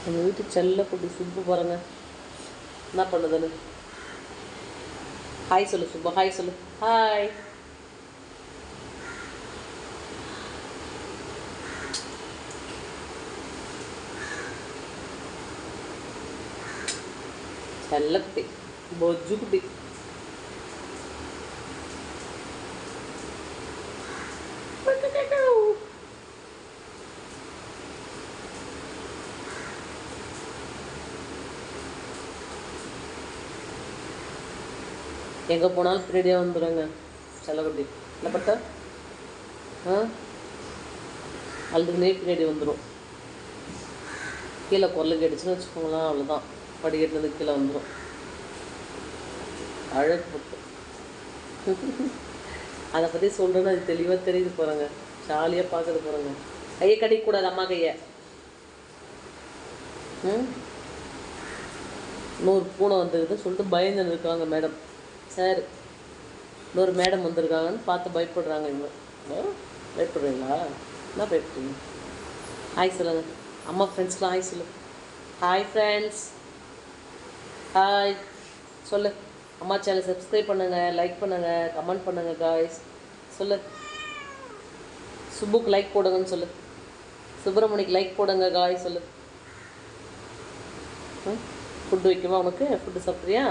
எங்கள் வீட்டு செல்ல குட்டி சுப்பு பாருங்க என்ன பண்ணுதுன்னு. ஹாய் சொல்லு சுப்பா, ஹாய் சொல்லு. ஹாய். செல்ல குட்டி, பொஜ்ஜு குட்டி. எங்கே போனாலும் பின்னாடியே வந்துடுங்க செல்லக்குட்டி. என்ன பார்த்தா அழுதுக்குனே பின்னாடி வந்துடும். கீழே குரல் கேட்டுச்சுன்னு வச்சுக்கோங்களேன், அவ்வளோதான், படிக்கட்டுலேருந்து கீழே வந்துடும். அழகு போட்டு அதை பற்றி சொல்கிறேன்னு அது தெளிவாக தெரியுது போகிறாங்க, ஜாலியாக பார்க்குறது போகிறாங்க. கையை கடிக்கக்கூடாது, அம்மா கையை. 100 பூனை வந்துருக்குதுன்னு சொல்லிட்டு பயந்துன்னு இருக்காங்க மேடம். சார், 100 மேடம் வந்திருக்காங்கன்னு பார்த்து பயப்படுறாங்க இவங்க. பயப்படுறீங்களா? என்ன பயப்படுறீங்க? ஹாய் சொல்லுங்கள் அம்மா, ஃப்ரெண்ட்ஸ்லாம் ஹாய் சொல்லு. ஹாய் ஃப்ரெண்ட்ஸ், ஹாய் சொல்லு. அம்மா சேனல் சப்ஸ்கிரைப் பண்ணுங்கள், லைக் பண்ணுங்கள், கமெண்ட் பண்ணுங்கள் காய்ஸ். சொல்லு. சுப்புக்கு லைக் போடுங்கன்னு சொல்லு. சுப்பிரமணிக்கு லைக் போடுங்க காய் சொல்லு. ஃபுட்டு வைக்குமா உனக்கு? ஃபுட்டு சாப்பிட்றியா?